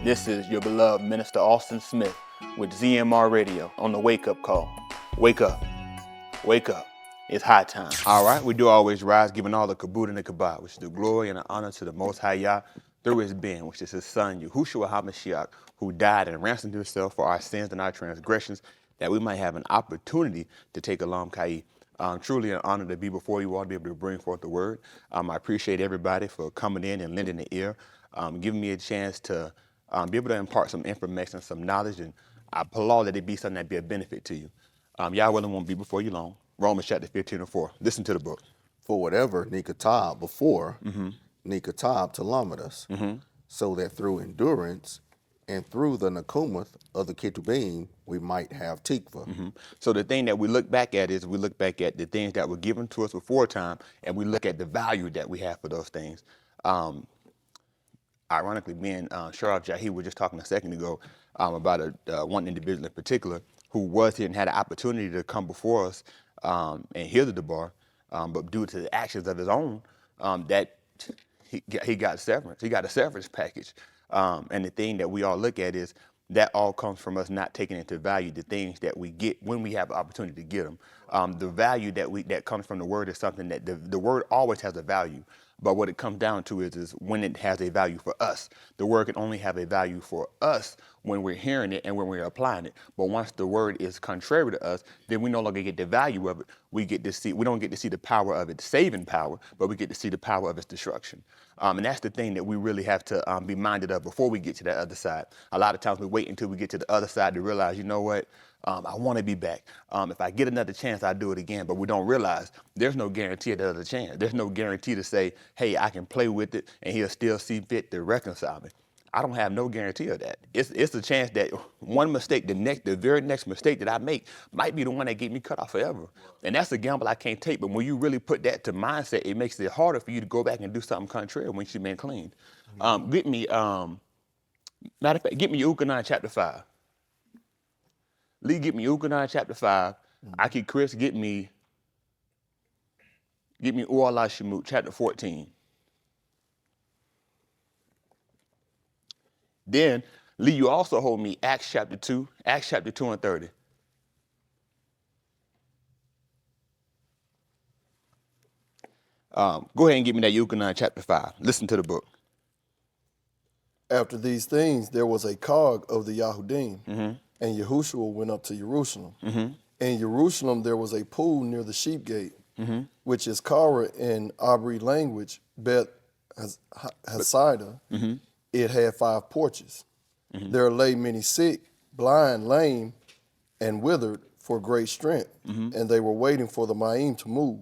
This is your beloved Minister Austin Smith with ZMR Radio on the Wake Up Call. Wake up. Wake up. It's high time. All right, we do always rise, giving all the kabod and the kabod, which is the glory and the honor to the Most High Yah through his being, which is his son, Yahusha HaMashiach, who died and ransomed himself for our sins and our transgressions, that we might have an opportunity to take Alam Kai. Truly an honor to be before you all, to be able to bring forth the word. I appreciate everybody for coming in and lending the ear, giving me a chance to be able to impart some information, some knowledge, and I applaud that it be something that be a benefit to you. Y'all willing won't be before you long. Romans chapter 15:4. Listen to the book. For whatever Nikatab before, Nikatab to Lamadas, so that through endurance and through the Nakumath of the Ketubim, we might have Tikva. So the thing that we look back at is we look back at the things that were given to us before time, and we look at the value that we have for those things. Ironically, me and Sharath were just talking a second ago about one individual in particular who was here and had an opportunity to come before us and hear the debar, but due to the actions of his own, that he got severance. He got a severance package. And the thing that we all look at is that all comes from us not taking into value the things that we get when we have the opportunity to get them. The value that comes from the word is something that the word always has a value. But what it comes down to is when it has a value for us. The word can only have a value for us when we're hearing it and when we're applying it. But once the word is contrary to us, then we no longer get the value of it. We don't get to see the power of its saving power, but we get to see the power of its destruction. And that's the thing that we really have to be minded of before we get to that other side. A lot of times we wait until we get to the other side to realize, you know what? I want to be back. If I get another chance, I'll do it again. But we don't realize there's no guarantee of that other chance. There's no guarantee to say, hey, I can play with it and he'll still see fit to reconcile me. I don't have no guarantee of that. It's a chance that one mistake, the very next mistake that I make might be the one that get me cut off forever. And that's a gamble I can't take. But when you really put that to mindset, it makes it harder for you to go back and do something contrary when you've been cleaned. Get me, matter of fact, get me Ukanan chapter 5. Lee, get me Ukanan chapter 5. Aki Chris, get me Uala Shemut chapter 14. Then, Lee, you also hold me Acts chapter 2 and 30. Go ahead and give me that Ukanan chapter 5. Listen to the book. After these things, there was a cog of the Yahudim, and Yahushua went up to Jerusalem. In Jerusalem, there was a pool near the sheep gate, which is Kara in Abri language, Beth Hasidah. It had 5 porches. There lay many sick, blind, lame, and withered for great strength, and they were waiting for the Ma'im to move.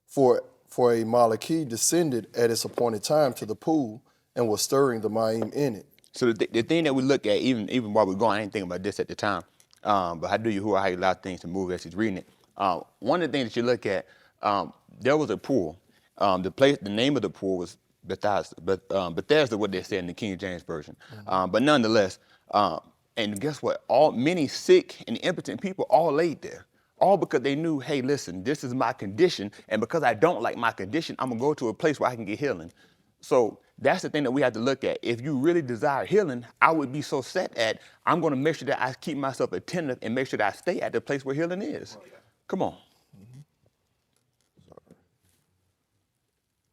For a Malaki descended at its appointed time to the pool and was stirring the Ma'im in it. So the thing that we look at, even while we're going, I didn't think about this at the time, but how do Yahuah, how you allow things to move as he's reading it. One of the things that you look at, there was a pool. The name of the pool was Bethesda, Bethesda, what they said in the King James Version. But nonetheless, and guess what? Many sick and impotent people all laid there. All because they knew, hey, listen, this is my condition, and because I don't like my condition, I'm going to go to a place where I can get healing. So that's the thing that we have to look at. If you really desire healing, I would be so set at, I'm going to make sure that I keep myself attentive and make sure that I stay at the place where healing is. Come on.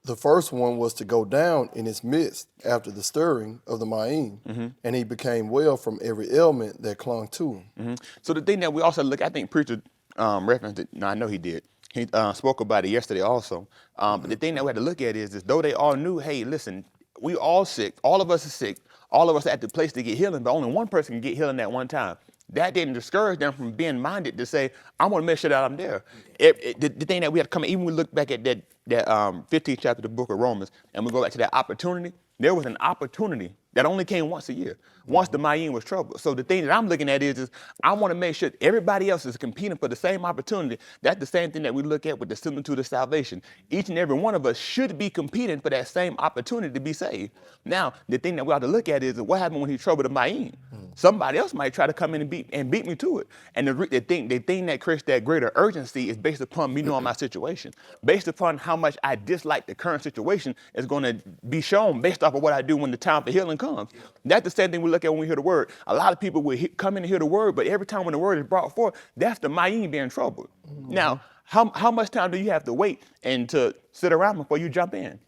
The first one was to go down in its midst after the stirring of the Ma'im, and he became well from every ailment that clung to him. So the thing that we also look, I think preacher referenced it, no, I know he did. He spoke about it yesterday also. But the thing that we had to look at is though they all knew, hey, listen, we all sick, all of us are sick, all of us are at the place to get healing, but only one person can get healing at one time. That didn't discourage them from being minded to say, I want to make sure that I'm there. The thing that we have to come, even when we look back at that 15th chapter of the book of Romans, and we go back to that opportunity, there was an opportunity that only came once a year, once the Ma'im was troubled. So the thing that I'm looking at is I want to make sure everybody else is competing for the same opportunity. That's the same thing that we look at with the similitude of salvation. Each and every one of us should be competing for that same opportunity to be saved. Now, the thing that we have to look at is what happened when he troubled the Ma'im. Somebody else might try to come in and beat me to it. And the thing that creates that greater urgency is based upon me knowing my situation. Based upon how much I dislike the current situation is going to be shown based off of what I do when the time for healing comes. That's the same thing we look at when we hear the word. A lot of people will come in and hear the word, but every time when the word is brought forth, that's the Mayim being troubled. Now, how much time do you have to wait and to sit around before you jump in?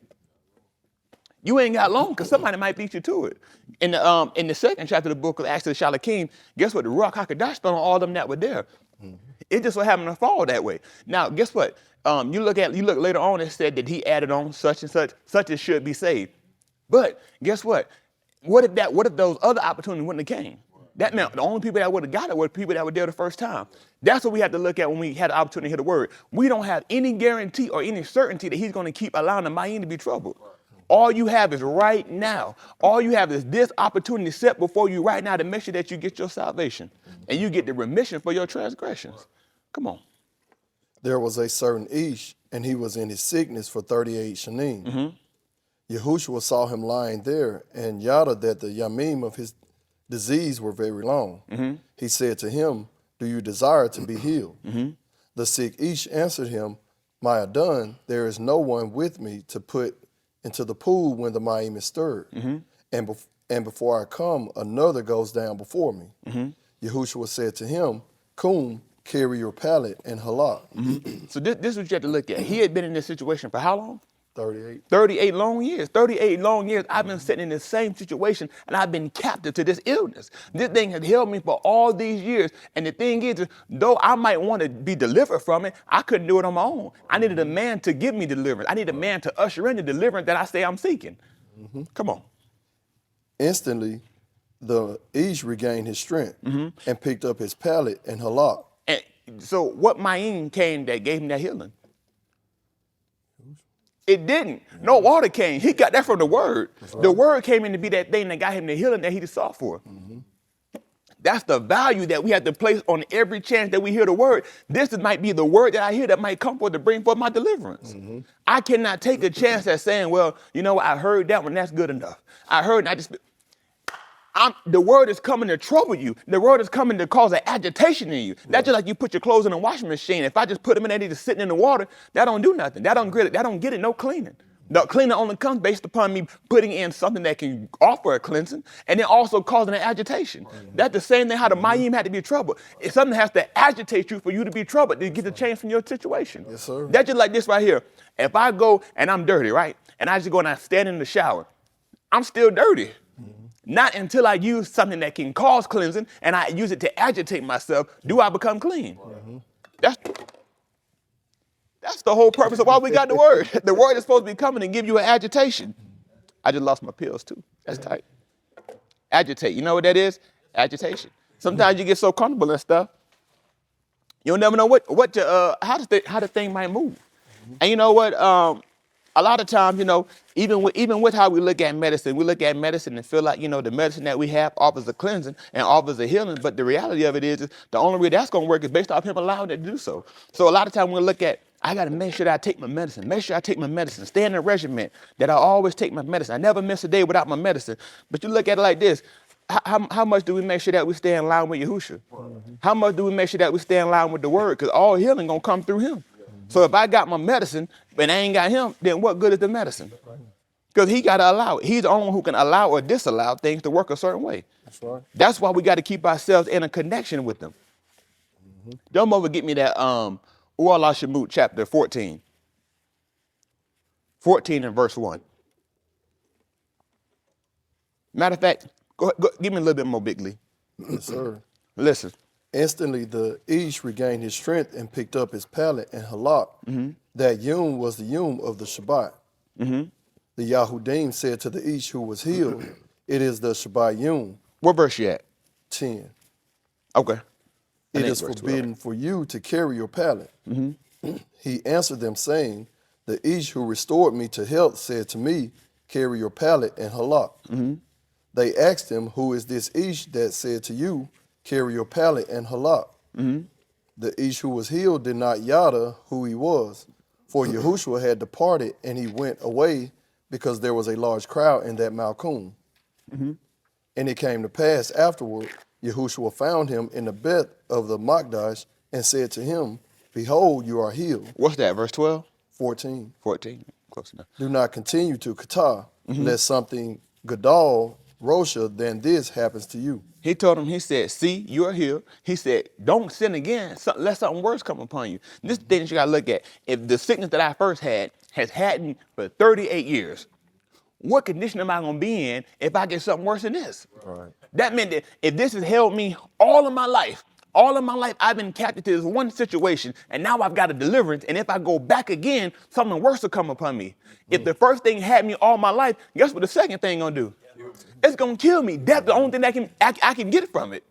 You ain't got long because somebody might beat you to it. In the second chapter of the book of Acts of the Shalakim, guess what? The Ruach HaKodesh fell on all of them that were there. It just so happened to fall that way. Now, guess what? You look later on, it said that he added on such and such as should be saved. But guess what? What if those other opportunities wouldn't have came? That meant the only people that would have got it were people that were there the first time. That's what we have to look at when we had the opportunity to hear the word. We don't have any guarantee or any certainty that he's going to keep allowing the Mayim to be troubled. All you have is right now. All you have is this opportunity set before you right now to make sure that you get your salvation and you get the remission for your transgressions. Come on. There was a certain Ish, and he was in his sickness for 38 shanim. Yahushua saw him lying there, and yada that the yamim of his disease were very long. He said to him, "Do you desire to be healed?" The sick Ish answered him, "My Adon, there is no one with me to put into the pool when the Mayim is stirred. And before I come, another goes down before me." Yahushua said to him, "Kum, carry your pallet and halak." So this is what you have to look at. He had been in this situation for how long? 38. 38 long years. 38 long years I've been sitting in the same situation and I've been captive to this illness. This thing has held me for all these years. And the thing is, though I might want to be delivered from it, I couldn't do it on my own. I needed a man to give me deliverance. I need a man to usher in the deliverance that I say I'm seeking. Come on. Instantly, the Ish regained his strength and picked up his pallet and halak. And so what Mayim came that gave him that healing? It didn't. No water came. He got that from the word. The word came in to be that thing that got him the healing that he sought for. That's the value that we have to place on every chance that we hear the word. This might be the word that I hear that might come forth to bring forth my deliverance. I cannot take a chance at saying, well, you know, I heard that one, that's good enough. I heard, and I just, the word is coming to trouble you. The word is coming to cause an agitation in you. That's just like you put your clothes in a washing machine. If I just put them in there, they just sitting in the water, that don't do nothing. That don't get it, no cleaning. The cleaning only comes based upon me putting in something that can offer a cleansing and then also causing an agitation. That's the same thing how the Mayim had to be troubled. If something has to agitate you for you to be troubled, to get the change from your situation. Yes, sir. That's just like this right here. If I go and I'm dirty, right? And I just go and I stand in the shower, I'm still dirty. Not until I use something that can cause cleansing and I use it to agitate myself, do I become clean. That's the whole purpose of why we got the word. The word is supposed to be coming and give you an agitation. I just lost my pills too. That's tight. Agitate. You know what that is? Agitation. Sometimes you get so comfortable and stuff, you'll never know how the thing might move. And you know what? A lot of times, you know, even with how we look at medicine and feel like, you know, the medicine that we have offers a cleansing and offers a healing. But the reality of it is the only way that's going to work is based off him allowing it to do so. So a lot of times we look at, I got to make sure that I take my medicine. Make sure I take my medicine. Stay in a regimen that I always take my medicine. I never miss a day without my medicine. But you look at it like this. How much do we make sure that we stay in line with Yahusha? How much do we make sure that we stay in line with the word? Because all healing going to come through him. So if I got my medicine, but I ain't got him, then what good is the medicine? Because he got to allow it. He's the only one who can allow or disallow things to work a certain way. That's right. That's why we got to keep ourselves in a connection with them. Don't ever get me that U'Allah Shemut chapter 14. 14 and verse 1. Matter of fact, go give me a little bit more bigly. Yes, sir. Listen. Instantly, the Ish regained his strength and picked up his pallet and halak. That yom was the yom of the Shabbat. The Yahudim said to the Ish who was healed, "It is the Shabbat yom." What verse you at? 10. Okay. It is forbidden for you to carry your pallet. He answered them, saying, "The Ish who restored me to health said to me, carry your pallet and halak." They asked him, "Who is this Ish that said to you, carry your pallet and halak?" The Ish who was healed did not yada who he was, for Yahushua had departed and he went away because there was a large crowd in that Malkum. And it came to pass afterward, Yahushua found him in the bed of the Makdash and said to him, behold, you are healed. What's that, verse 12? 14. 14, close enough. Do not continue to kata, lest something gadol, rosha, than this happens to you. He told him, he said, see, you are healed. He said, don't sin again, let something worse come upon you. This is the thing that you got to look at. If the sickness that I first had has had me for 38 years, what condition am I going to be in if I get something worse than this? Right. That meant that if this has held me all of my life, I've been captive to this one situation, and now I've got a deliverance, and if I go back again, something worse will come upon me. If the first thing had me all my life, guess what the second thing going to do? It's going to kill me. That's the only thing that I can get from it.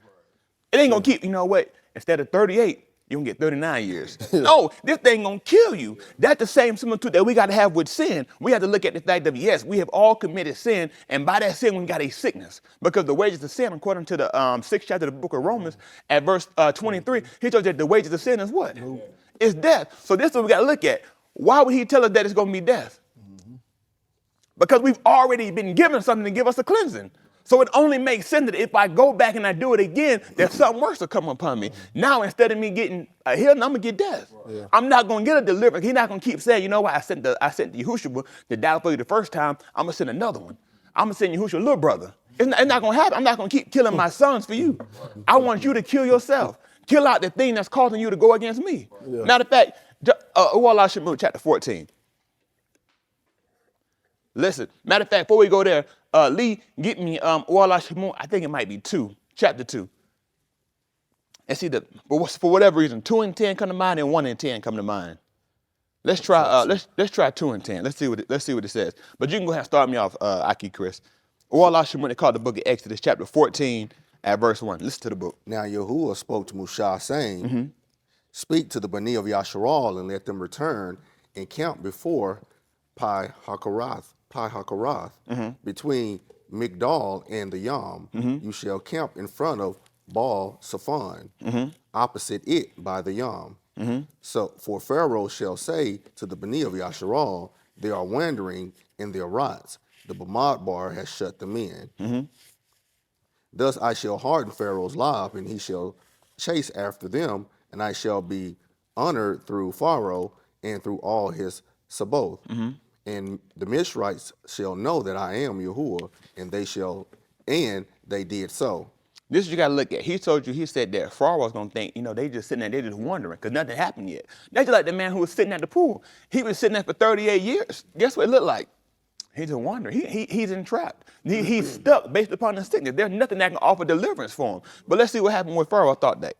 It ain't going to keep, you know what, instead of 38, you're going to get 39 years. No, this thing going to kill you. That's the same similitude that we got to have with sin. We have to look at the fact that, yes, we have all committed sin, and by that sin, we got a sickness. Because the wages of sin, according to the 6th chapter of the book of Romans, at verse 23, he told you that the wages of sin is what? It's death. So this is what we got to look at. Why would he tell us that it's going to be death? Because we've already been given something to give us a cleansing. So it only makes sense that if I go back and I do it again, that something worse will come upon me. Now, instead of me getting a healing, I'm going to get death. Yeah. I'm not going to get a deliverance. He's not going to keep saying, you know what, I sent Yahushua to die for you the first time. I'm going to send another one. I'm going to send Yahushua a little brother. It's not going to happen. I'm not going to keep killing my sons for you. I want you to kill yourself. Kill out the thing that's causing you to go against me. Yeah. Matter of fact, Yahuah chapter 14. Listen, matter of fact, before we go there, Lee, get me Yahuah, I think it might be 2, chapter 2. And see, for whatever reason, 2 and 10 come to mind and 1 and 10 come to mind. Let's try let's try 2 and 10. Let's see what it says. But you can go ahead and start me off, Aki Chris. Yahuah, they call the book of Exodus, chapter 14, at verse 1. Listen to the book. Now Yahuwah spoke to Musa, saying, speak to the Bani of Yasharal and let them return and camp before Pi Hakarath, between Migdal and the Yam. You shall camp in front of Baal Saphon, opposite it by the Yam. So for Pharaoh shall say to the Bani of Yasharal, they are wandering in their rots. The Bamad has shut them in. Thus I shall harden Pharaoh's lob, and he shall chase after them, and I shall be honored through Pharaoh and through all his Saboth. And the Mishrites shall know that I am Yahuwah, and they did so. This is what you got to look at. He said that Pharaoh was going to think, they just sitting there, they just wondering, because nothing happened yet. That's just like the man who was sitting at the pool. He was sitting there for 38 years. Guess what it looked like? He's just wondering. He's entrapped. He's stuck based upon the sickness. There's nothing that can offer deliverance for him. But let's see what happened with Pharaoh thought that.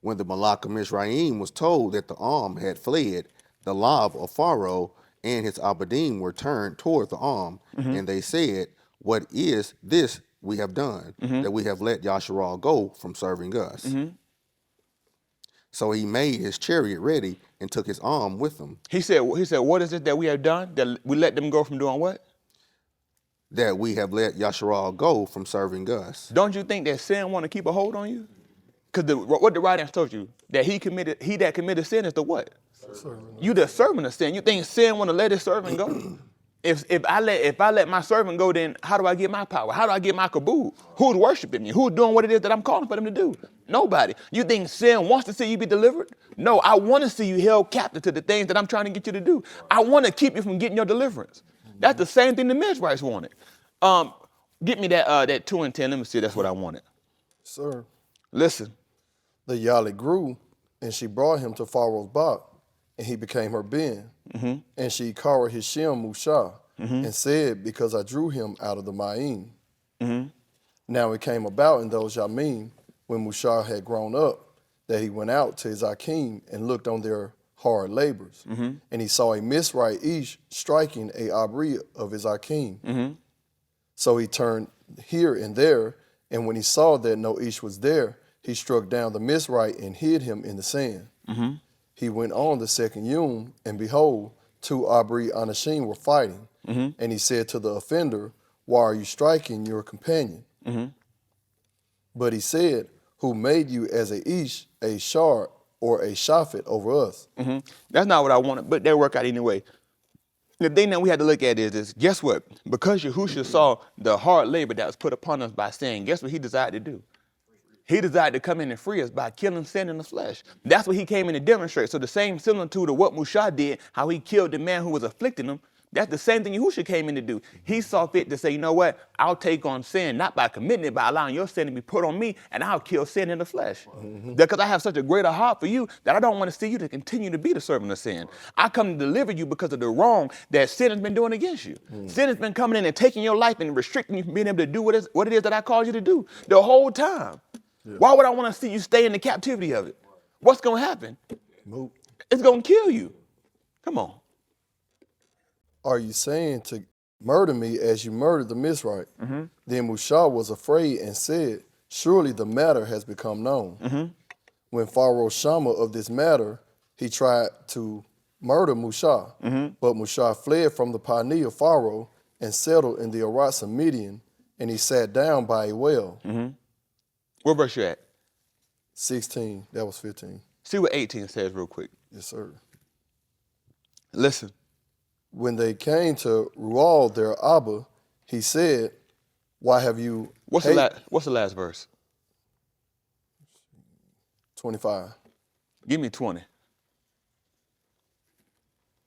When the Malak of Mizraim was told that the arm had fled, the lob of Pharaoh and his abadim were turned toward the arm, and they said, what is this we have done, that we have let Yasharal go from serving us? So he made his chariot ready and took his arm with him. He said, what is it that we have done, that we let them go from doing what? That we have let Yasharal go from serving us. Don't you think that sin want to keep a hold on you? Because what the writer told you, that he that committed sin is the what? You the servant of sin. You think sin want to let his servant go? If I let my servant go, then how do I get my power? How do I get my kabul? Who's worshiping me? Who's doing what it is that I'm calling for them to do? Nobody. You think sin wants to see you be delivered? No, I want to see you held captive to the things that I'm trying to get you to do. I want to keep you from getting your deliverance. That's the same thing the Mizrahites wanted. Get me that 2 and 10. Let me see. That's what I wanted. Sir. Listen. The Yali grew, and she brought him to Pharaoh's Bach, and he became her Ben. And she called his Shem Musha, and said, because I drew him out of the Ma'im. Now it came about in those Yamim, when Musha had grown up, that he went out to his Akim and looked on their hard labors. And he saw a Mizraite Ish striking a Abri of his Akim. So he turned here and there, and when he saw that no Ish was there, he struck down the Mizraite and hid him in the sand. He went on the second Yom, and behold, 2 Abri Anashim were fighting. And he said to the offender, why are you striking your companion? But he said, who made you as a Ish, a Shar, or a Shaphat over us? That's not what I wanted, but they work out anyway. The thing that we had to look at is guess what? Because Yahusha saw the hard labor that was put upon us by sin, guess what he desired to do? He desired to come in and free us by killing sin in the flesh. That's what he came in to demonstrate. So the same similitude of what Musha did, how he killed the man who was afflicting him, that's the same thing Yahusha came in to do. He saw fit to say, you know what? I'll take on sin, not by committing it, by allowing your sin to be put on me, and I'll kill sin in the flesh. Because I have such a greater heart for you that I don't want to see you to continue to be the servant of sin. I come to deliver you because of the wrong that sin has been doing against you. Sin has been coming in and taking your life and restricting you from being able to do what it is that I called you to do the whole time. Yeah. Why would I want to see you stay in the captivity of it? What's going to happen? Move. It's going to kill you. Come on. Are you saying to murder me as you murdered the Mizraite? Then Musha was afraid and said, surely the matter has become known. When Pharaoh Shama of this matter, he tried to murder Musha, but Musha fled from the pioneer of Pharaoh and settled in the Arats of Midian, and he sat down by a well. Where verse you at? 16. That was 15. See what 18 says real quick. Yes, sir. Listen. When they came to Rual their Abba, he said, why have you... What's the last verse? 25. Give me 20.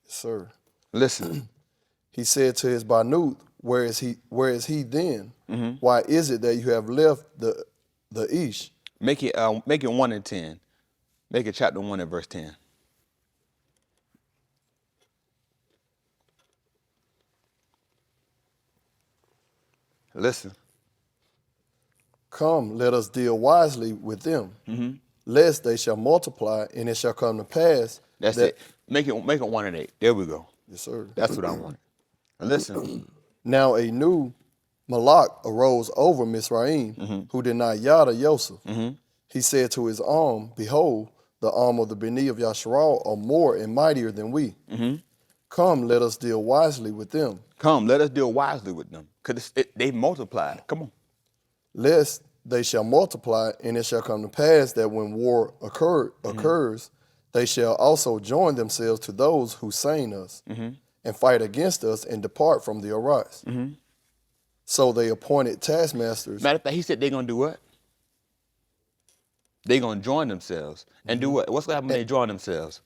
Yes, sir. Listen. He said to his Banut, where is he then? Why is it that you have left the Ish? Make it 1 and 10. Make it chapter 1 and verse 10. Listen. Come, let us deal wisely with them, lest they shall multiply, and it shall come to pass. That's it. Make it 1 and 8. There we go. Yes, sir. That's what I want. Listen. Now a new Malak arose over Mizraim, who did not yada Yosef. He said to his arm, behold, the arm of the Beni of Yasharal are more and mightier than we. Come, let us deal wisely with them. Come, let us deal wisely with them. Because they multiplied. Come on. Lest they shall multiply, and it shall come to pass that when war occurs, they shall also join themselves to those who sane us, and fight against us, and depart from the Arats. So they appointed taskmasters. Matter of fact, he said they're going to do what? They're going to join themselves. And do what? What's going to happen when they join themselves?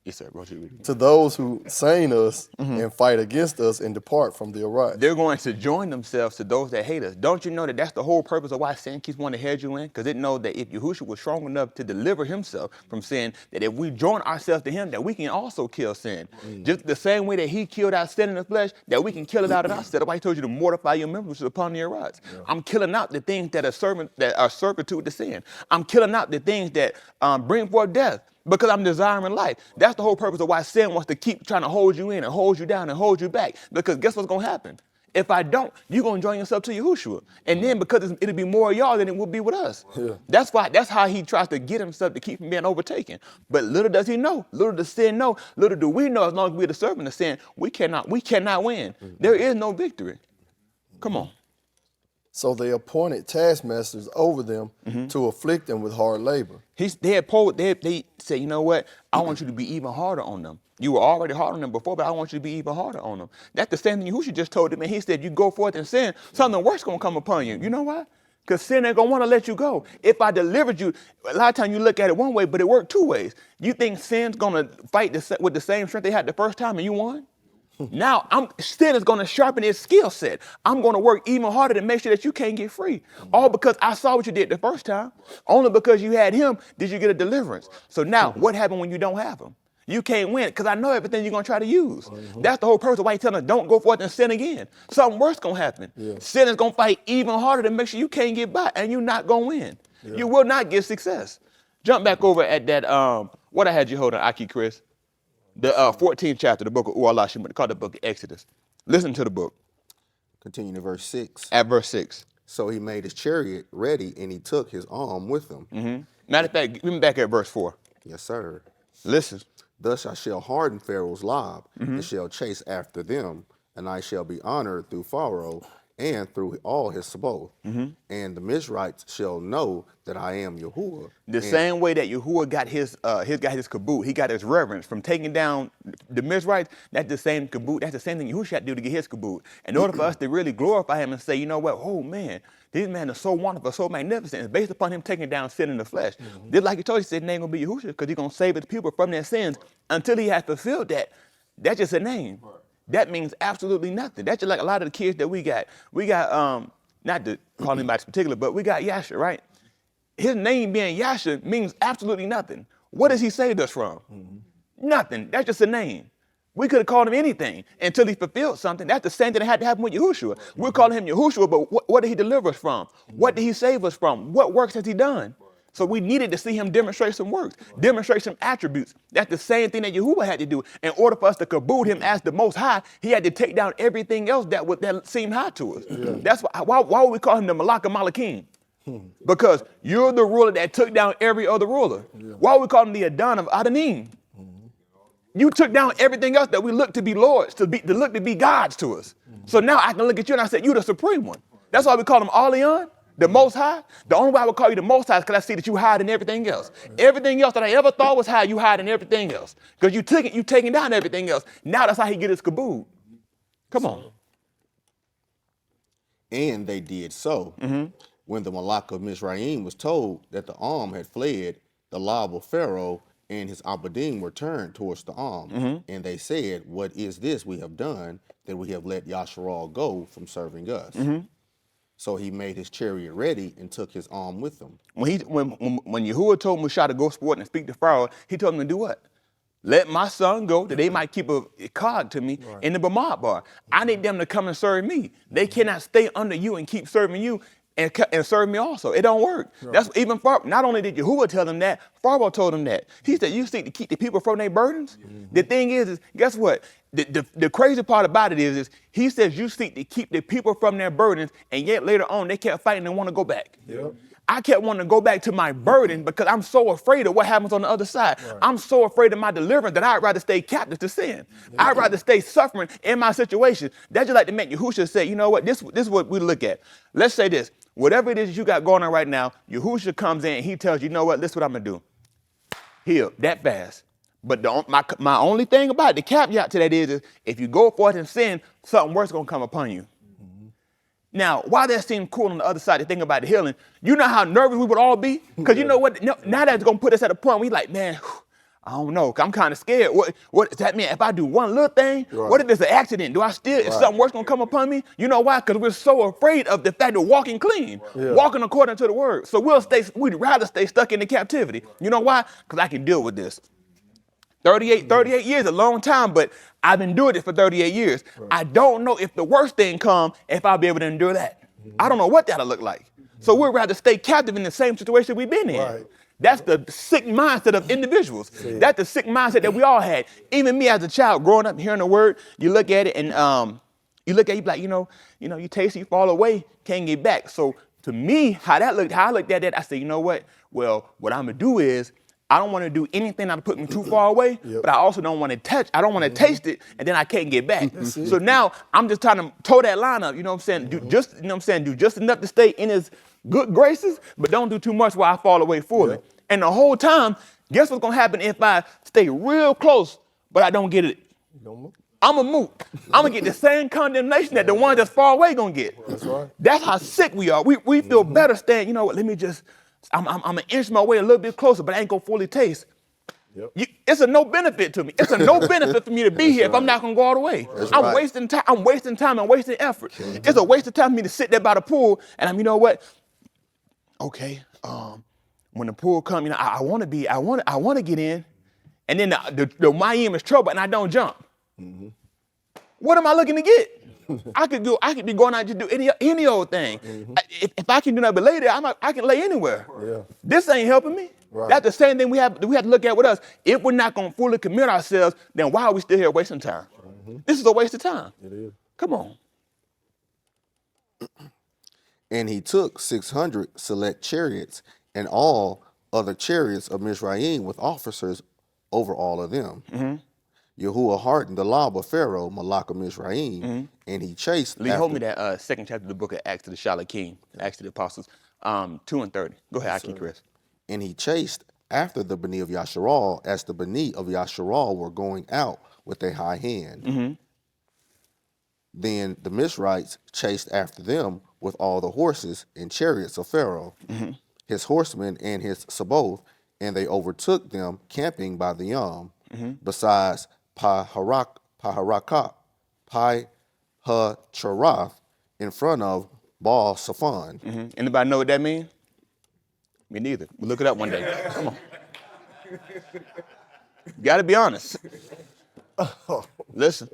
Yes, sir. To those who sane us and fight against us and depart from the Arats. They're going to join themselves to those that hate us. Don't you know that that's the whole purpose of why sin keeps wanting to hedge you in? Because it knows that if Yahushua was strong enough to deliver himself from sin, that if we join ourselves to him, that we can also kill sin. Just the same way that he killed our sin in the flesh, that we can kill it out of ourselves. That's why he told you to mortify your members, which is upon the Arats. I'm killing out the things that are servitude to sin. I'm killing out the things that bring forth death. Because I'm desiring life. That's the whole purpose of why sin wants to keep trying to hold you in and hold you down and hold you back. Because guess what's going to happen? If I don't, you're going to join yourself to Yahushua. And then because it'll be more of y'all than it will be with us. That's how he tries to get himself to keep from being overtaken. But little does he know, little does sin know, little do we know, as long as we're the servant of sin, we cannot win. There is no victory. Come on. So they appointed taskmasters over them to afflict them with hard labor. They said, you know what? I want you to be even harder on them. You were already hard on them before, but I want you to be even harder on them. That's the same thing Yahushua just told him. And he said, you go forth and sin, something worse going to come upon you. You know why? Because sin ain't going to want to let you go. If I delivered you, a lot of times you look at it one way, but it worked two ways. You think sin's going to fight with the same strength they had the first time and you won? Now, sin is going to sharpen its skill set. I'm going to work even harder to make sure that you can't get free. All because I saw what you did the first time. Only because you had him did you get a deliverance. So now, what happened when you don't have him? You can't win because I know everything you're going to try to use. That's the whole purpose of why he's telling us don't go forth and sin again. Something worse going to happen. Sin is going to fight even harder to make sure you can't get by and you're not going to win. You will not get success. Jump back over at that, what I had you hold on, Aki Chris. The 14th chapter, the book of U'Alashim, called the book of Exodus. Listen to the book. Continue to verse 6. At verse 6. So he made his chariot ready, and he took his arm with him. Matter of fact, give me back at verse 4. Yes, sir. Listen. Thus I shall harden Pharaoh's lob, and shall chase after them, and I shall be honored through Pharaoh and through all his Sabaoth. And the Mizrites shall know that I am Yahuah. The same way that Yahuah got his kaboot, he got his reverence from taking down the Mizrites. That's the same kaboot. That's the same thing Yahusha had to do to get his kaboot. In order for us to really glorify him and say, you know what, oh man, this man is so wonderful, so magnificent. It's based upon him taking down sin in the flesh. Just like he told you, he said, it ain't gonna be Yahusha because he's gonna save his people from their sins. Until he has fulfilled that, that's just a name. Right. That means absolutely nothing. That's just like a lot of the kids that we got. We got, not to call anybody particular, but we got Yahusha, right? His name being Yahusha means absolutely nothing. What does he save us from? Nothing. That's just a name. We could have called him anything until he fulfilled something. That's the same thing that had to happen with Yahushua. We're calling him Yahushua, but what did he deliver us from? What did he save us from? What works has he done? So we needed to see him demonstrate some works, demonstrate some attributes. That's the same thing that Yahuwah had to do. In order for us to kaboot him as the Most High, he had to take down everything else that seemed high to us. Yeah. That's why would we call him the Malak Malakim? Because you're the ruler that took down every other ruler. Yeah. Why would we call him the Adon of Adanim? You took down everything else that we look to be lords, to look to be gods to us. So now I can look at you and I said, you're the supreme one. That's why we call him Alion, the Most High. The only way I would call you the Most High is because I see that you hide in everything else. Everything else that I ever thought was high, you hide in everything else. Because you taking down everything else. Now that's how he get his kaboot. Come on. And they did so. When the Malak of Mizraim was told that the arm had fled, the Lob of Pharaoh and his Abadim were turned towards the arm. And they said, what is this we have done, that we have let Yasharal go from serving us? So he made his chariot ready and took his arm with him. When Yahuwah told Musa to go sport and speak to Pharaoh, he told him to do what? Let my son go, that they might keep a cog to me in the Bamad bar. I need them to come and serve me. They cannot stay under you and keep serving you and serve me also. It don't work. Right. That's even Pharaoh. Not only did Yahuwah tell them that, Pharaoh told them that. He said, you seek to keep the people from their burdens. The thing is guess what? The crazy part about it is he says you seek to keep the people from their burdens, and yet later on they kept fighting and want to go back. Yep. I kept wanting to go back to my burden because I'm so afraid of what happens on the other side. Right. I'm so afraid of my deliverance that I'd rather stay captive to sin. Yeah. I'd rather stay suffering in my situation. That's just like to make Yahusha say, you know what, this is what we look at. Let's say this. Whatever it is that you got going on right now, Yahusha comes in and he tells you, you know what, this is what I'm going to do. Heal that fast. But my only thing about it, the caveat to that is if you go forth in sin, something worse is going to come upon you. Now, why that seems cool on the other side to think about the healing, you know how nervous we would all be? Because you know what, now that's going to put us at a point where we like, man, I don't know, I'm kind of scared. What does that mean? If I do one little thing, what if it's an accident? Is something worse going to come upon me? You know why? Because we're so afraid of the fact of walking clean, walking according to the word. So we'd rather stay stuck in the captivity. You know why? Because I can deal with this. 38 years, a long time, but I've been doing it for 38 years. Right. I don't know if the worst thing come, if I'll be able to endure that. I don't know what that'll look like. So we'd rather stay captive in the same situation we've been in. Right. That's the sick mindset of individuals. That's the sick mindset that we all had. Even me as a child growing up hearing the word, you look at it and you be like, you taste it, you fall away, can't get back. So to me, how I looked at that, I said, you know what? Well, what I'm gonna do is I don't want to do anything that'll put me too far away, but I also don't want to I don't want to taste it, and then I can't get back. So now I'm just trying to toe that line up, you know what I'm saying? Do just enough to stay in his good graces, but don't do too much while I fall away fully. And the whole time, guess what's gonna happen if I stay real close, but I don't get it? I'm gonna move. I'm gonna get the same condemnation that the one that's far away gonna get. That's right. That's how sick we are. We feel better staying, you know what, let me just, I'm gonna inch my way a little bit closer, but I ain't gonna fully taste. It's a no benefit to me. It's a no benefit for me to be here if I'm not gonna go all the way. I'm wasting time. I'm wasting time and wasting effort. It's a waste of time for me to sit there by the pool and you know what? Okay, when the pool comes, I want to get in, and then the Miami is trouble and I don't jump. What am I looking to get? I could be going out to do any old thing. If I can do that, but later I can lay anywhere. This ain't helping me. That's the same thing we have to look at with us. If we're not going to fully commit ourselves, then why are we still here wasting time? This is a waste of time. It is. Come on. And he took 600 select chariots and all other chariots of Mizraim with officers over all of them. Yahuah hardened the law of Pharaoh, Malak of Mizraim, and he chased Lee, after, hold me that second chapter of the book of Acts to the Shalakim, King, Acts to the Apostles, 2 and 30. Go ahead, I keep the rest. and he chased after the Beni of Yasharal, as the Beni of Yasharal were going out with a high hand. Then the Mizrites chased after them with all the horses and chariots of Pharaoh, his horsemen and his Saboth, and they overtook them camping by the Yam, besides Pi-Harakat, Pi-Ha-Charath, in front of Baal Saphon. Anybody know what that means? Me neither. We'll look it up one day. Come on. Got to be honest. Listen.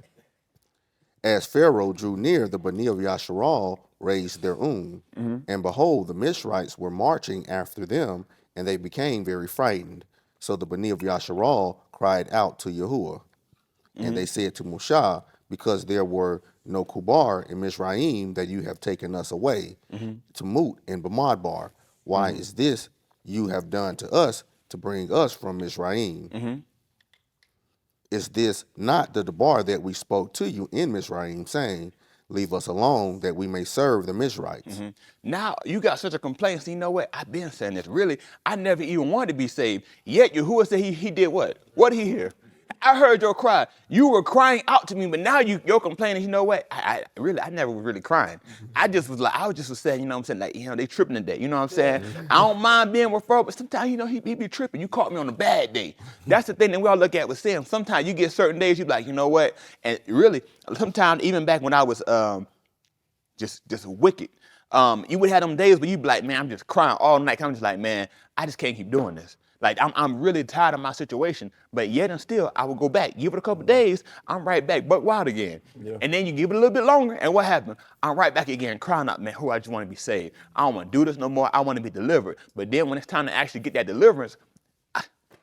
As Pharaoh drew near, the Beni of Yasharal raised their and behold, the Mizrites were marching after them, and they became very frightened. So the Beni of Yasharal cried out to Yahuah, and they said to Moshe, because there were no Kubar in Mizraim, that you have taken us away to Mut and Bamidbar. Why is this you have done to us to bring us from Mizraim? Is this not the debar that we spoke to you in Mizraim, saying, leave us alone that we may serve the Mizrites? Now, you got such a complaint. So you know what? I've been saying this. Really, I never even wanted to be saved. Yet Yahuah said he did what? What did he hear? I heard your cry. You were crying out to me, but now you're complaining. You know what? I never was really crying. I was just saying, you know what I'm saying? Like, you know, they tripping today. You know what I'm saying? I don't mind being with Pharaoh, but sometimes, you know, he be tripping. You caught me on a bad day. That's the thing that we all look at with sin. Sometimes you get certain days, you be like, you know what? And really, sometimes even back when I was just wicked, you would have them days where you be like, man, I'm just crying all night. I'm just like, man, I just can't keep doing this. Like, I'm really tired of my situation, but yet and still, I will go back. Give it a couple days, I'm right back, buck wild again. Yeah. And then you give it a little bit longer, and what happened? I'm right back again, crying out, man, I just want to be saved. I don't want to do this no more. I want to be delivered. But then when it's time to actually get that deliverance,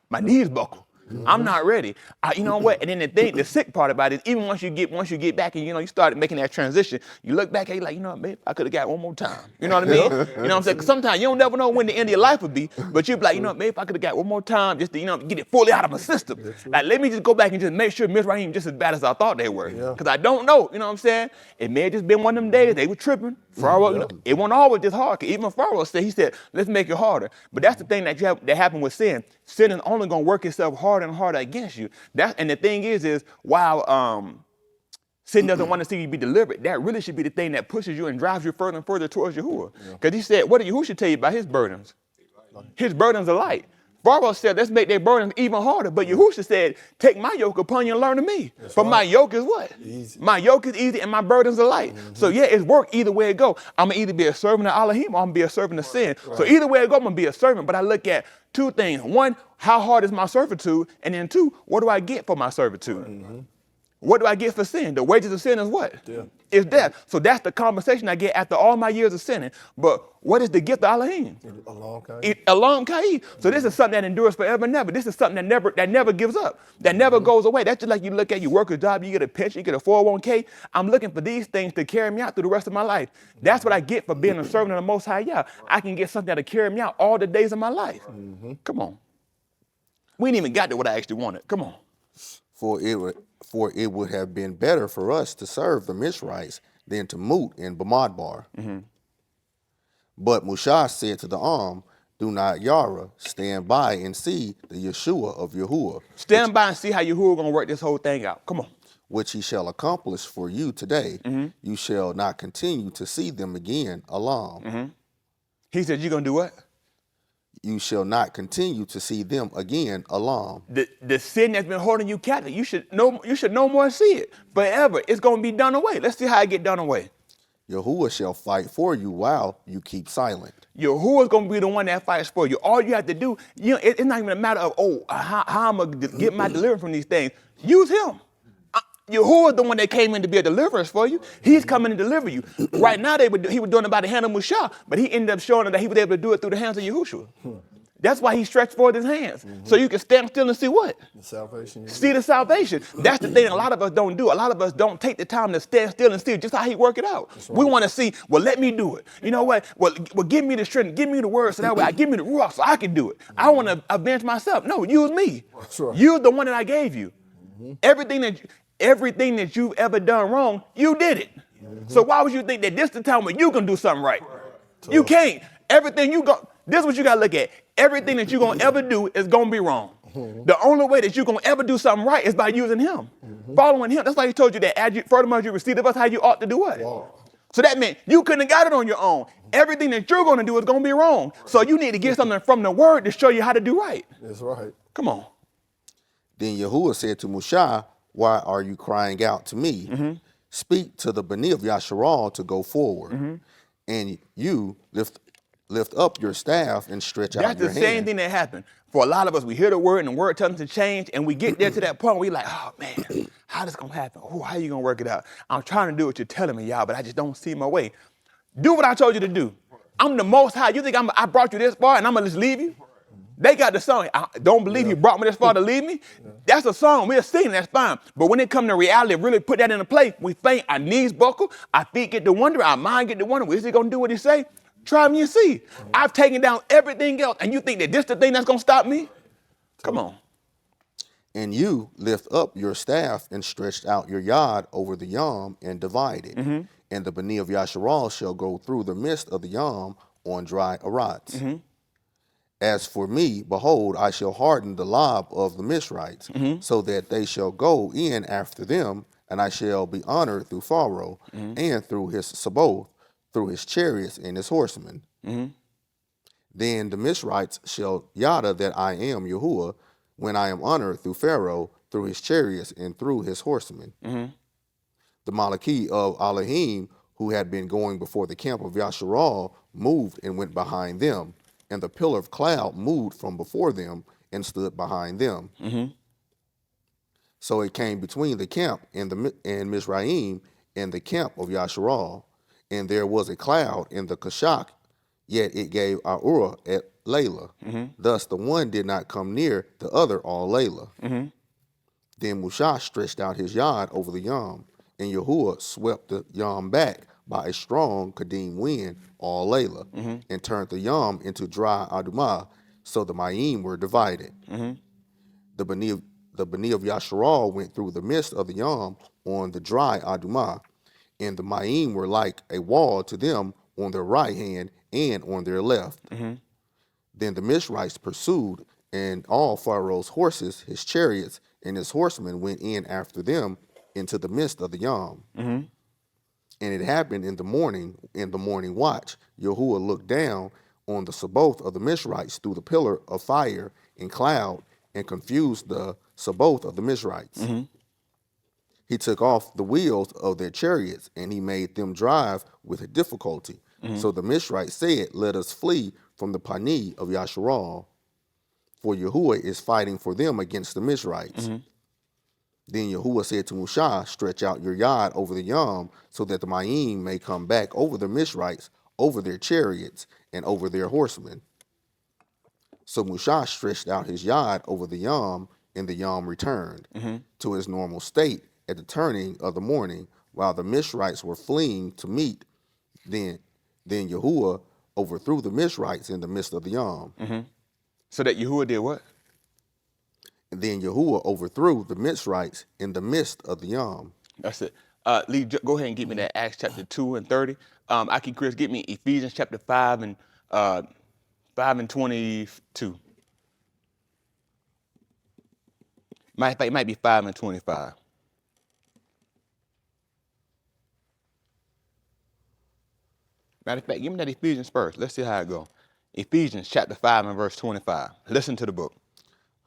my knees buckle. I'm not ready. You know what? And then the sick part about it is even once you get back and you started making that transition, you look back and you're like, you know what, babe, I could have got one more time. You know what I mean? You know what I'm saying? 'Cause sometimes you don't never know when the end of your life would be, but you be like, you know what, babe, if I could have got one more time just to get it fully out of my system. Like, let me just go back and just make sure Mizraim just as bad as I thought they were. Because I don't know. You know what I'm saying? It may have just been one of them days they were tripping. Pharaoh, it wasn't always just hard. Even Pharaoh said, let's make it harder. But that's the thing that happened with sin. Sin is only going to work itself harder and harder against you. And the thing is while sin doesn't want to see you be delivered, that really should be the thing that pushes you and drives you further and further towards Yahuah. Because he said, what did Yahushua tell you about his burdens? His burdens are light. Pharaoh said, let's make their burdens even harder. But Yahushua said, take my yoke upon you and learn of me. That's my yoke is what? Easy. My yoke is easy and my burdens are light. So yeah, it's work either way it go. I'm going to either be a servant of Elohim or I'm going to be a servant of sin. Right. So either way it go, I'm going to be a servant. But I look at two things. One, how hard is my servitude? And then two, what do I get for my servitude? What do I get for sin? The wages of sin is what? Death. It's death. So that's the compensation I get after all my years of sinning. But what is the gift of Elohim? Alam Ka'i. So this is something that endures forever and ever. This is something that never gives up, that never goes away. That's just like you look at, you work a job, you get a pension, you get a 401k. I'm looking for these things to carry me out through the rest of my life. That's what I get for being a servant of the Most High Yah. I can get something that'll carry me out all the days of my life. Come on. We ain't even got to what I actually wanted. Come on. For it would have been better for us to serve the Mizrites than to Mut and Bamidbar. But Moshe said to the do not Yara, stand by and see the Yeshua of Yahuah. Stand by and see how Yahuah going to work this whole thing out. Come on. Which he shall accomplish for you today. You shall not continue to see them again, Alam. He said, you're going to do what? You shall not continue to see them again, Alam. The sin that's been holding you captive, you should no more see it forever. It's going to be done away. Let's see how it get done away. Yahuah shall fight for you while you keep silent. Yahuah is going to be the one that fights for you. All you have to do, it's not even a matter of, how I'm going to get my deliverance from these things. Use him. Yahuah is the one that came in to be a deliverance for you. He's coming to deliver you. Right now, he was doing it by the hand of Moshe, but he ended up showing that he was able to do it through the hands of Yahushua. That's why he stretched forth his hands. So you can stand still and see what? The salvation. See the salvation. That's the thing a lot of us don't do. A lot of us don't take the time to stand still and see just how he work it out. Right. We want to see, well, let me do it. You know what? Well, give me the strength, give me the word so that way give me the ruach so I can do it. I want to avenge myself. No, use me. Right. Use the one that I gave you. Everything that you've ever done wrong, you did it. So why would you think that this is the time when you can do something right? You can't. This is what you got to look at. Everything that you're going to ever do is going to be wrong. The only way that you're going to ever do something right is by using him, following him. That's why he told you that furthermore you receive of us, how you ought to do what? Wow. So that meant you couldn't have got it on your own. Everything that you're going to do is going to be wrong. So you need to get something from the word to show you how to do right. That's right. Come on. Then Yahuah said to Musha, why are you crying out to me? Speak to the Bani of Yasharal to go forward. And you lift up your staff and stretch out your hand. That's the same thing that happened. For a lot of us, we hear the word and the word tells us to change, and we get there to that point where we're like, oh man, how this gonna happen? Ooh, how you gonna work it out? I'm trying to do what you're telling me, y'all, but I just don't see my way. Do what I told you to do. I'm the Most High. You think I brought you this far and I'm gonna just leave you? They got the song, I don't believe you brought me this far to leave me. That's a song, we're singing, that's fine. But when it comes to reality, really put that into play, we faint, our knees buckle, our feet get to wonder, our mind get to wonder, is he gonna do what he say? Try me and see. I've taken down everything else, and you think that this the thing that's gonna stop me? Come on. And you lift up your staff and stretched out your yod over the yam and divide it. And the Bani of Yasharal shall go through the midst of the yam on dry arats. As for me, behold, I shall harden the lob of the Mishrites, so that they shall go in after them, and I shall be honored through Pharaoh and through his Saboth, through his chariots and his horsemen. Then the Mishrites shall yada that I am Yahuah, when I am honored through Pharaoh, through his chariots and through his horsemen. The Malaki of Elohim, who had been going before the camp of Yasharal, moved and went behind them, and the pillar of cloud moved from before them and stood behind them. So it came between the camp and Mizraim and the camp of Yasharal, and there was a cloud in the Kashak, yet it gave Ahurah at Layla. Thus the one did not come near the other all Layla. Then Musha stretched out his yod over the yam, and Yahuah swept the yam back by a strong Kadim wind all Layla, and turned the yam into dry Adumah, so the Mayim were divided. The Bani of Yasharal went through the midst of the yam on the dry Adumah, and the Mayim were like a wall to them on their right hand and on their left. Then the Mishrites pursued, and all Pharaoh's horses, his chariots, and his horsemen went in after them into the midst of the yam. And it happened in the morning watch, Yahuah looked down on the Saboth of the Mishrites through the pillar of fire and cloud, and confused the Saboth of the Mishrites. He took off the wheels of their chariots, and he made them drive with difficulty. So the Mishrites said, let us flee from the Pani of Yasharal, for Yahuah is fighting for them against the Mishrites. Then Yahuah said to Musha, stretch out your yod over the yam, so that the Mayim may come back over the Mishrites, over their chariots, and over their horsemen. So Musha stretched out his yod over the yam, and the yam returned to his normal state at the turning of the morning, while the Mishrites were fleeing to meet. Then Yahuah overthrew the Mishrites in the midst of the yam. So that Yahuah did what? And then Yahuah overthrew the Mishrites in the midst of the yam. That's it. Lee, go ahead and give me that Acts chapter 2 and 30. Chris, get me Ephesians chapter 5 and 22. Matter of fact, it might be 5 and 25. Matter of fact, give me that Ephesians first. Let's see how it goes. Ephesians chapter 5 and verse 25. Listen to the book.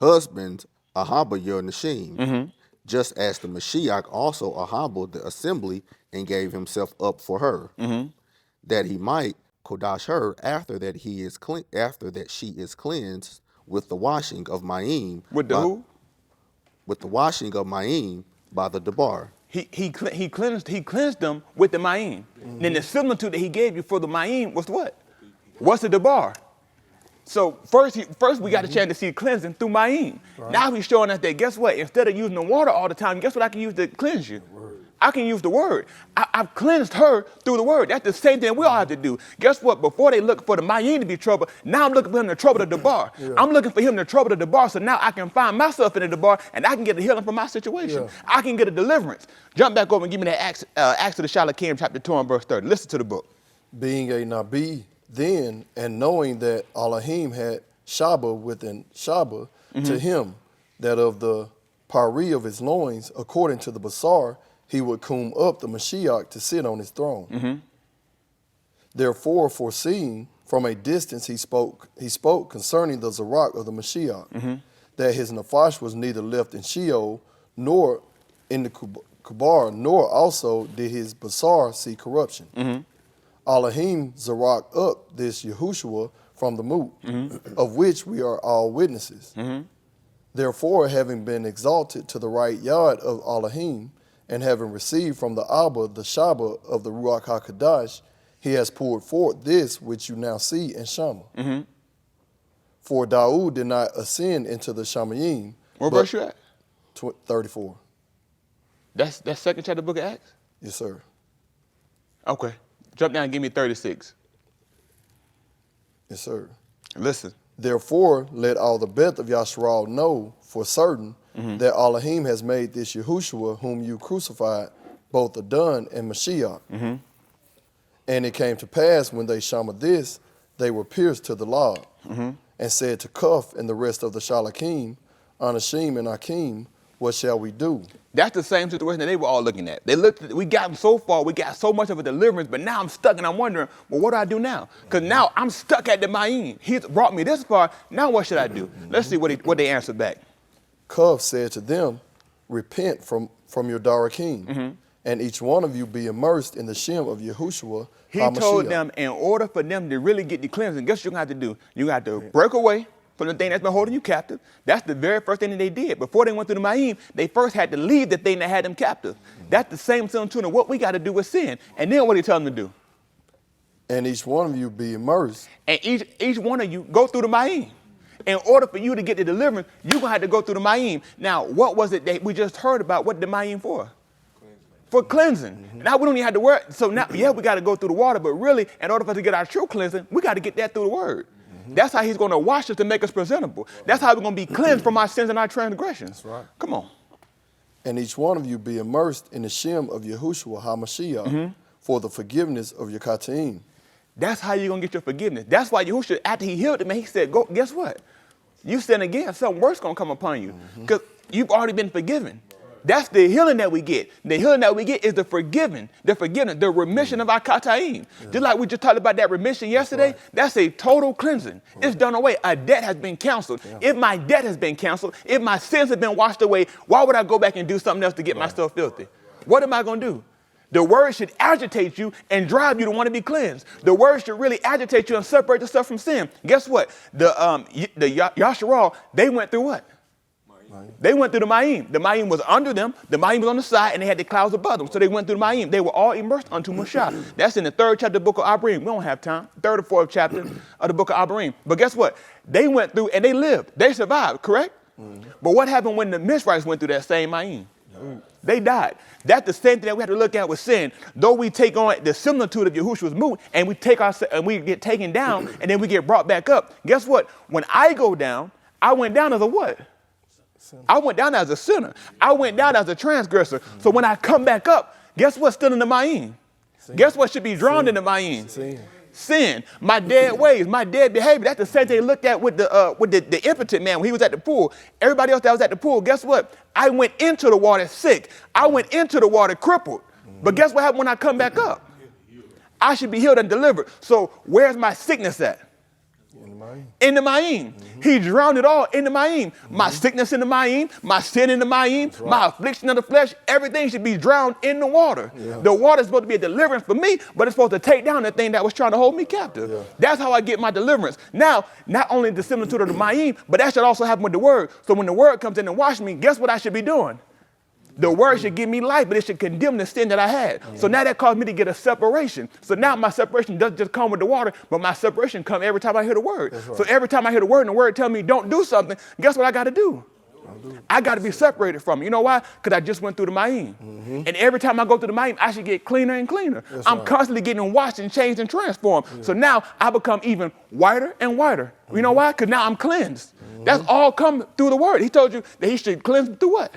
Husbands, ahaba your nashim, just as the Mashiach also ahabed the assembly and gave himself up for her, that he might kodash her after that she is cleansed with the washing of Mayim. With the who? With the washing of Mayim by the Debar. He cleansed them with the Mayim. Then the similitude that he gave you for the Mayim was what? What's the Debar? So first we got a chance to see cleansing through Mayim. Right. Now he's showing us that, guess what? Instead of using the water all the time, guess what I can use to cleanse you? I can use the word. I've cleansed her through the word. That's the same thing we all have to do. Guess what? Before they look for the Mayim to be troubled, now I'm looking for him to trouble the Debar. Yeah. I'm looking for him to trouble the Debar, so now I can find myself in the Debar and I can get a healing from my situation. Yeah. I can get a deliverance. Jump back over and give me that Acts of the Shalakim, chapter 2 and verse 30. Listen to the book. Being a Nabi then, and knowing that Elohim had Shaba within Shaba to him, that of the pari of his loins, according to the Basar, he would come up the Mashiach to sit on his throne. Therefore, foreseeing from a distance, he spoke concerning the Zarak of the Mashiach, that his Nafash was neither left in Sheol, nor in the Kubar, nor also did his Basar see corruption. Elohim Zarak up this Yahushua from the Moot, of which we are all witnesses. Therefore, having been exalted to the right yard of Elohim, and having received from the Abba the Shaba of the Ruach HaKadosh, he has poured forth this which you now see in Shama. For Daud did not ascend into the Shamayim. What verse you at? 34. That's second chapter of the book of Acts? Yes, sir. Okay. Jump down and give me 36. Yes, sir. Listen. Therefore, let all the Beth of Yasharal know for certain that Elohim has made this Yahushua, whom you crucified, both Adon and Mashiach. And it came to pass when they shama this, they were pierced to the law, and said to Cuff and the rest of the Shalakim, Anashim and Akim, what shall we do? That's the same situation that they were all looking at. They looked at, we got so far, we got so much of a deliverance, but now I'm stuck and I'm wondering, well, what do I do now? Because now I'm stuck at the Ma'in. He's brought me this far. Now what should I do? Let's see what they answered back. Cuff said to them, repent from your Darakim, and each one of you be immersed in the Shem of Yahushua. He told them, in order for them to really get the cleansing, guess what you're going to have to do? You're going to have to break away from the thing that's been holding you captive. That's the very first thing that they did. Before they went through the Ma'im, they first had to leave the thing that had them captive. That's the same tune of what we got to do with sin. And then what did he tell them to do? And each one of you be immersed. And each one of you go through the Ma'im. In order for you to get the deliverance, you're going to have to go through the Ma'im. Now, what was it that we just heard about? What the Ma'im for? For cleansing. Now we don't even have to worry. So now, yeah, we got to go through the water, but really, in order for us to get our true cleansing, we got to get that through the word. That's how he's going to wash us to make us presentable. That's how we're going to be cleansed from our sins and our transgressions. That's right. Come on. And each one of you be immersed in the Shem of Yahushua HaMashiach for the forgiveness of your Kataim. That's how you're going to get your forgiveness. That's why Yahushua, after he healed him, he said, go, guess what? You sin again, something worse going to come upon you because you've already been forgiven. That's the healing that we get. The healing that we get is the forgiveness, the remission of our kataim. Just like we just talked about that remission yesterday, that's a total cleansing. It's done away. A debt has been canceled. If my debt has been canceled, if my sins have been washed away, why would I go back and do something else to get myself filthy? What am I going to do? The word should agitate you and drive you to want to be cleansed. The word should really agitate you and separate yourself from sin. Guess what? The Yasharal, they went through what? They went through the Ma'im. The Ma'im was under them. The Ma'im was on the side, and they had the clouds above them. So they went through the Ma'im. They were all immersed unto Mashah. That's in the 3rd chapter of the book of Abarim. We don't have time. 3rd or 4th chapter of the book of Abarim. But guess what? They went through, and they lived. They survived, correct? But what happened when the Mizrahites went through that same Ma'im? They died. That's the same thing that we have to look at with sin. Though we take on the similitude of Yahushua's moot, and we get taken down, and then we get brought back up. Guess what? When I go down, I went down as a what? I went down as a sinner. I went down as a transgressor. So when I come back up, guess what's still in the Ma'im? Guess what should be drawn in the Ma'im? Sin. My dead ways, my dead behavior. That's the same thing they looked at with the impotent man when he was at the pool. Everybody else that was at the pool, guess what? I went into the water sick. I went into the water crippled. But guess what happened when I come back up? I should be healed and delivered. So where's my sickness at? In the Ma'im. He drowned it all in the Ma'im. My sickness in the Ma'im, my sin in the Ma'im, my affliction of the flesh, everything should be drowned in the water. The water is supposed to be a deliverance for me, but it's supposed to take down the thing that was trying to hold me captive. That's how I get my deliverance. Now, not only the similitude of the Ma'im, but that should also happen with the word. So when the word comes in and washes me, guess what I should be doing? The word should give me life, but it should condemn the sin that I had. So now that caused me to get a separation. So now my separation doesn't just come with the water, but my separation comes every time I hear the word. So every time I hear the word and the word tells me don't do something, guess what I got to do? I got to be separated from it. You know why? Because I just went through the Ma'im. And every time I go through the Ma'im, I should get cleaner and cleaner. I'm constantly getting washed and changed and transformed. So now I become even whiter and whiter. You know why? Because now I'm cleansed. That's all come through the word. He told you that he should cleanse through what?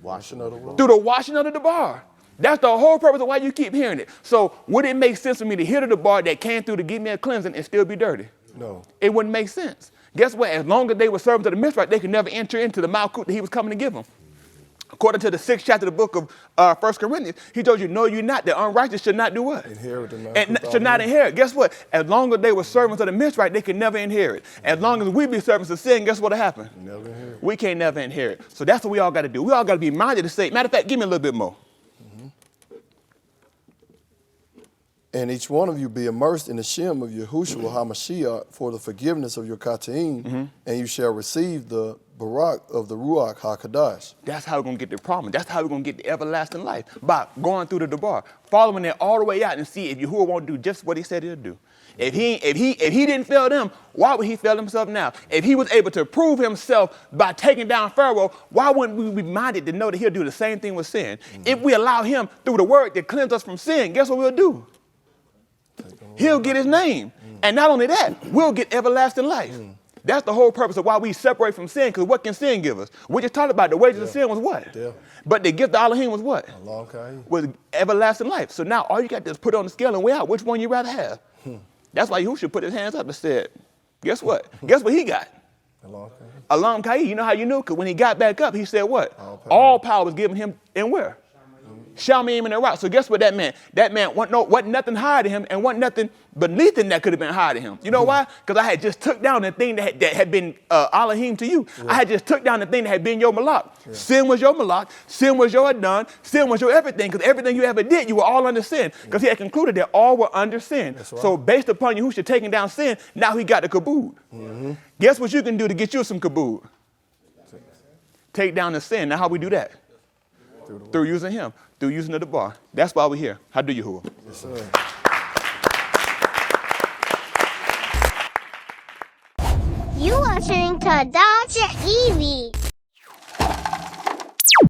Washing of the word. Through the washing of the bar. That's the whole purpose of why you keep hearing it. So would it make sense for me to hear the bar that came through to give me a cleansing and still be dirty? No. It wouldn't make sense. Guess what? As long as they were servants of the Mizraite, they could never enter into the Malkut that he was coming to give them. According to the 6th chapter of the book of 1 Corinthians, he told you, no, you're not. The unrighteous should not do what? Inherit the and should not inherit. Guess what? As long as they were servants of the Mizraite, they could never inherit. As long as we be servants of sin, guess what'll happen? Never inherit. We can't never inherit. So that's what we all got to do. We all got to be minded to say, matter of fact, give me a little bit more. And each one of you be immersed in the Shem of Yahushua HaMashiach for the forgiveness of your Kataim, and you shall receive the Barak of the Ruach HaKadosh. That's how we're going to get the promise. That's how we're going to get the everlasting life, by going through the Debar, following it all the way out and see if Yahuah won't do just what he said he'll do. If he didn't fail them, why would he fail himself now? If he was able to prove himself by taking down Pharaoh, why wouldn't we be minded to know that he'll do the same thing with sin? If we allow him through the word to cleanse us from sin, guess what we'll do? He'll get his name. And not only that, we'll get everlasting life. That's the whole purpose of why we separate from sin, because what can sin give us? We just talked about the wages of sin was what? Death. But the gift of Elohim was what? Long was everlasting life. So now all you got to do is put it on the scale and weigh out which one you rather have. That's why Yahushua put his hands up and said, guess what? Guess what he got? Alam Kai. You know how you knew? Because when he got back up, he said what? All power was given him in where? Shalmim and the rock. So guess what that meant? That meant wasn't nothing higher than him and wasn't nothing beneath him that could have been higher than him. You know why? Because I had just took down the thing that had been Elohim to you. I had just took down the thing that had been your Malak. Sin was your Malak. Sin was your Adon. Sin was your everything. Because everything you ever did, you were all under sin. Because he had concluded that all were under sin. Right. So based upon Yahushua taking down sin, now he got the kabod. Guess what you can do to get you some kabod? Take down the sin. Now how we do that? Through using him. Through using the bar. That's why we're here. How do you, Yahuah? Yes, sir. You are listening to Dr. Evie.